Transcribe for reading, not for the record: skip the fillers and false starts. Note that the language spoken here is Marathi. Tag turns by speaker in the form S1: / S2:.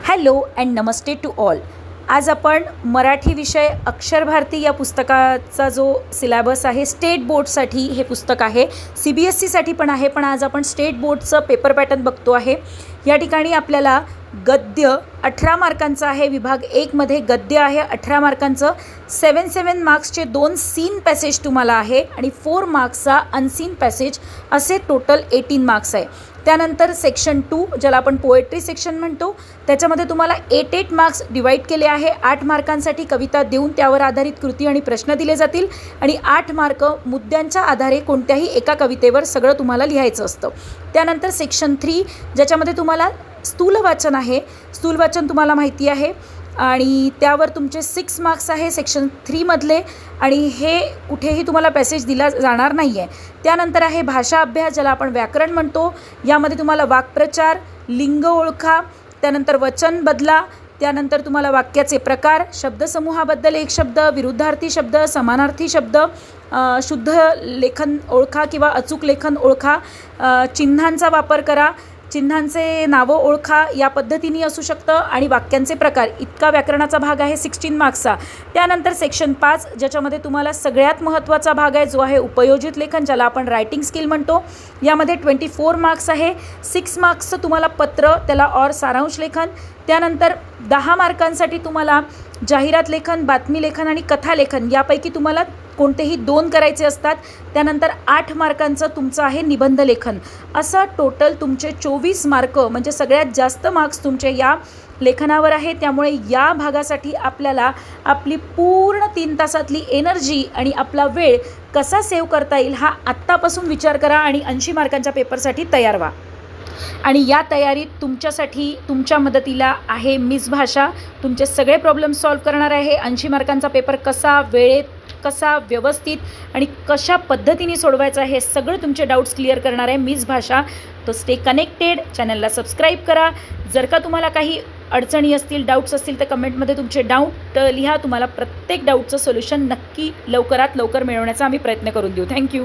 S1: हॅलो अँड नमस्ते टू ऑल. आज आपण मराठी विषय अक्षर भारती या पुस्तकाचा जो सिलॅबस आहे, स्टेट बोर्डसाठी हे पुस्तक आहे, CBSE साठी पण आहे, पण आज आपण स्टेट बोर्डचं पेपर पॅटर्न बघतो आहे. या ठिकाणी आपल्याला गद्य 18 मार्कांचं आहे. विभाग 1 मध्ये गद्य आहे 18 मार्कांचं. 7 मार्क्सचे 2 सीन पॅसेज तुम्हाला आहे आणि 4 मार्क्सचा अनसीन पॅसेज, असे टोटल 18 मार्क्स आहे. त्यानंतर सेक्शन 2 ज्याला आपण पोएट्री सेक्शन म्हणतो, त्याच्यामध्ये तुम्हाला 8 मार्क्स डिवाईड केले आहे. 8 मार्कांसाठी कविता देऊन त्यावर आधारित कृती आणि प्रश्न दिले जातील आणि 8 मार्क मुद्द्यांच्या आधारे कोणत्याही एका कवितेवर सगळं तुम्हाला लिहायचं असतं. त्यानंतर सेक्शन 3 ज्याच्यामध्ये तुम्हाला स्थूल वाचन आहे. स्थूल वाचन तुम्हाला माहिती आहे आणि त्यावर तुमचे 6 मार्क्स आहे सेक्शन 3 मधले आणि हे कुठेही तुम्हाला पॅसेज दिला जाणार नाही आहे. त्यानंतर आहे भाषा अभ्यास ज्याला आपण व्याकरण म्हणतो. यामध्ये तुम्हाला वाक्प्रचार, लिंग ओळखा, त्यानंतर वचन बदला, त्यानंतर तुम्हाला वाक्याचे प्रकार, शब्दसमूहाबद्दल एक शब्द, विरुद्धार्थी शब्द, समानार्थी शब्द, शुद्ध लेखन ओळखा किंवा अचूक लेखन ओळखा, चिन्हांचा वापर करा, चिन्हांचे नावं ओळखा, या पद्धतीने असू शकतं आणि वाक्यांचे प्रकार. इतका व्याकरणाचा भाग आहे 16 मार्क्सचा. त्यानंतर सेक्शन 5 ज्याच्यामध्ये तुम्हाला सगळ्यात महत्त्वाचा भाग आहे जो आहे उपयोजित लेखन ज्याला आपण रायटिंग स्किल म्हणतो. यामध्ये 24 मार्क्स आहे. 6 मार्क्सचं तुम्हाला पत्र त्याला और सारांश लेखन. त्यानंतर 10 मार्कांसाठी तुम्हाला जाहिरात लेखन, बातमी लेखन आणि कथा लेखन यापैकी तुम्हाला कोणतेही 2 करायचे असतात. त्यानंतर 8 मार्कांचं तुमचं आहे निबंध लेखन. असं टोटल तुमचे 24 मार्क, म्हणजे सगळ्यात जास्त मार्क्स तुमचे या लेखनावर आहे. त्यामुळे या भागासाठी आपल्याला आपली पूर्ण 3 तासातली एनर्जी आणि आपला वेळ कसा सेव्ह करता येईल हा आत्तापासून विचार करा आणि 80 मार्कांच्या पेपरसाठी तयार व्हा. आणि या तयारीत तुमच्यासाठी तुमच्या मदतीला आहे मिस भाषा. तुमचे सगळे प्रॉब्लेम सॉल्व्ह करणार आहे. 80 मार्कांचा पेपर कसा वेळेत, कसा व्यवस्थित आणि कशा पद्धतीने सोडवायचा हे सगळं तुमचे डाऊट्स क्लिअर करणार आहे मिस भाषा. तो स्टे कनेक्टेड, चॅनलला सबस्क्राईब करा. जर का तुम्हाला काही अडचणी असतील, डाऊट्स असतील तर कमेंटमध्ये तुमचे डाऊट लिहा. तुम्हाला प्रत्येक डाऊटचं सोल्युशन नक्की लवकरात लवकर मिळवण्याचा आम्ही प्रयत्न करून देऊ. थँक्यू.